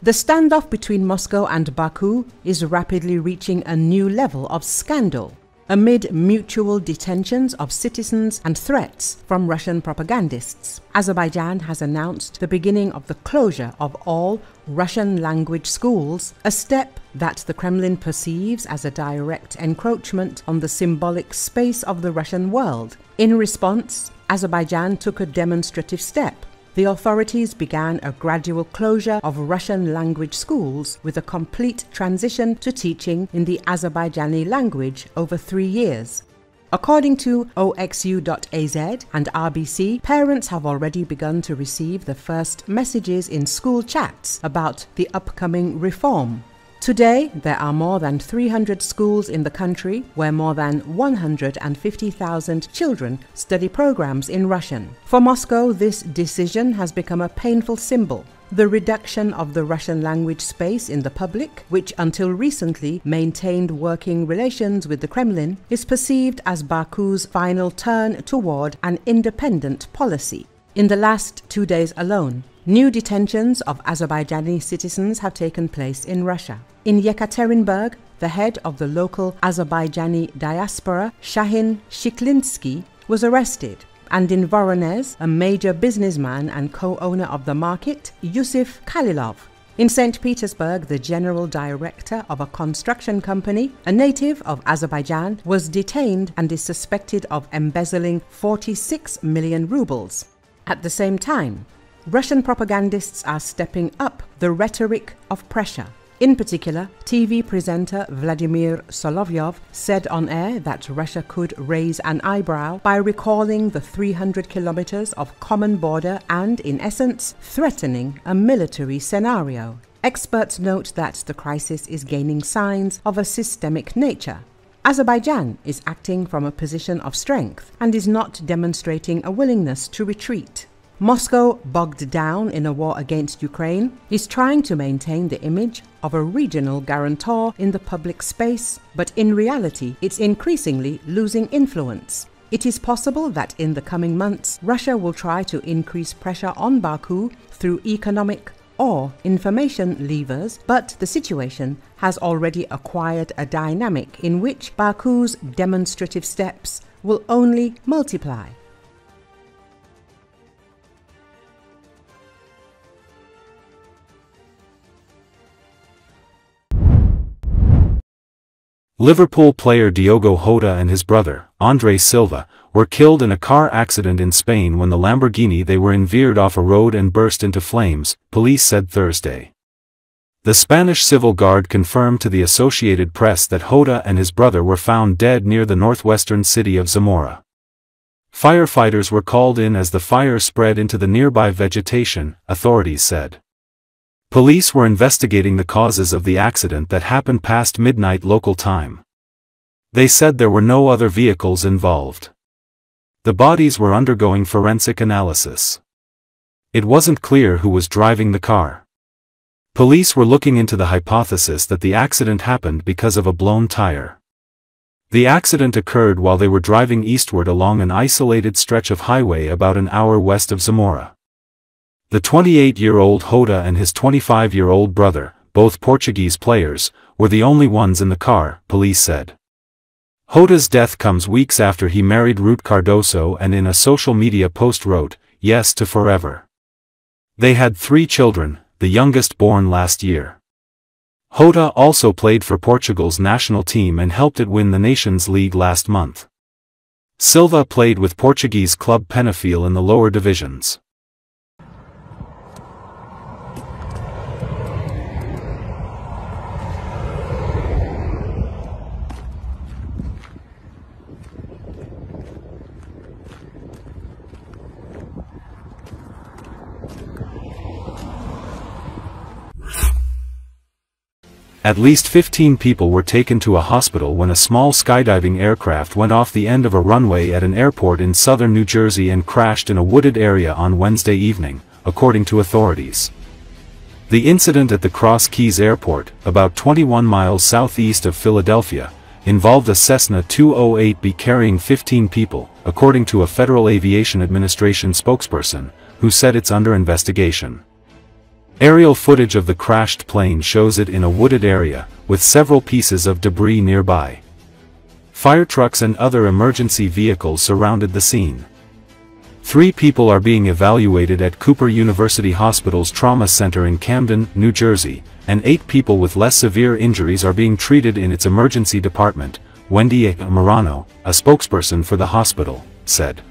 The standoff between Moscow and Baku is rapidly reaching a new level of scandal, amid mutual detentions of citizens and threats from Russian propagandists. Azerbaijan has announced the beginning of the closure of all Russian-language schools, a step that the Kremlin perceives as a direct encroachment on the symbolic space of the Russian world. In response, Azerbaijan took a demonstrative step. The authorities began a gradual closure of Russian-language schools with a complete transition to teaching in the Azerbaijani language over 3 years. According to Oxu.az and RBC, parents have already begun to receive the first messages in school chats about the upcoming reform. Today, there are more than 300 schools in the country where more than 150,000 children study programs in Russian. For Moscow, this decision has become a painful symbol. The reduction of the Russian language space in the public, which until recently maintained working relations with the Kremlin, is perceived as Baku's final turn toward an independent policy. In the last 2 days alone, new detentions of Azerbaijani citizens have taken place in Russia. In Yekaterinburg, the head of the local Azerbaijani diaspora, Shahin Shiklinsky, was arrested, and in Voronezh, a major businessman and co-owner of the market, Yusuf Kadirov. In St. Petersburg, the general director of a construction company, a native of Azerbaijan, was detained and is suspected of embezzling 46 million rubles. At the same time, Russian propagandists are stepping up the rhetoric of pressure. In particular, TV presenter Vladimir Solovyov said on air that Russia could raise an eyebrow by recalling the 300 kilometers of common border and, in essence, threatening a military scenario. Experts note that the crisis is gaining signs of a systemic nature. Azerbaijan is acting from a position of strength and is not demonstrating a willingness to retreat. Moscow, bogged down in a war against Ukraine, is trying to maintain the image of a regional guarantor in the public space, but in reality, it's increasingly losing influence. It is possible that in the coming months, Russia will try to increase pressure on Baku through economic or information levers, but the situation has already acquired a dynamic in which Baku's demonstrative steps will only multiply. Liverpool player Diogo Jota and his brother, Andre Silva, were killed in a car accident in Spain when the Lamborghini they were in veered off a road and burst into flames, police said Thursday. The Spanish Civil Guard confirmed to the Associated Press that Jota and his brother were found dead near the northwestern city of Zamora. Firefighters were called in as the fire spread into the nearby vegetation, authorities said. Police were investigating the causes of the accident that happened past midnight local time. They said there were no other vehicles involved. The bodies were undergoing forensic analysis. It wasn't clear who was driving the car. Police were looking into the hypothesis that the accident happened because of a blown tire. The accident occurred while they were driving eastward along an isolated stretch of highway about an hour west of Zamora. The 28-year-old Jota and his 25-year-old brother, both Portuguese players, were the only ones in the car, police said. Jota's death comes weeks after he married Ruth Cardoso and in a social media post wrote, "Yes to forever." They had 3 children, the youngest born last year. Jota also played for Portugal's national team and helped it win the Nations League last month. Silva played with Portuguese club Penafiel in the lower divisions. At least 15 people were taken to a hospital when a small skydiving aircraft went off the end of a runway at an airport in southern New Jersey and crashed in a wooded area on Wednesday evening, according to authorities. The incident at the Cross Keys Airport, about 21 miles southeast of Philadelphia, involved a Cessna 208B carrying 15 people, according to a Federal Aviation Administration spokesperson, who said it's under investigation. Aerial footage of the crashed plane shows it in a wooded area, with several pieces of debris nearby. Fire trucks and other emergency vehicles surrounded the scene. 3 people are being evaluated at Cooper University Hospital's Trauma Center in Camden, New Jersey, and 8 people with less severe injuries are being treated in its emergency department, Wendy Morano, a spokesperson for the hospital, said.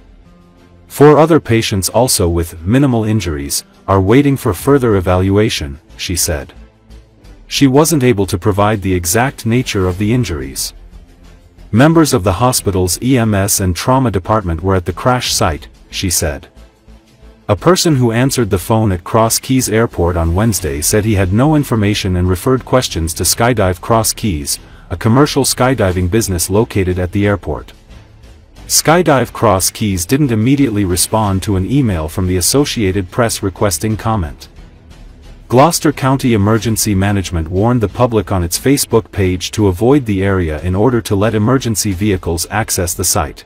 4 other patients also with minimal injuries are waiting for further evaluation, she said. She wasn't able to provide the exact nature of the injuries. Members of the hospital's EMS and trauma department were at the crash site, she said. A person who answered the phone at Cross Keys Airport on Wednesday said he had no information and referred questions to Skydive Cross Keys, a commercial skydiving business located at the airport. Skydive Cross Keys didn't immediately respond to an email from the Associated Press requesting comment. Gloucester County Emergency Management warned the public on its Facebook page to avoid the area in order to let emergency vehicles access the site.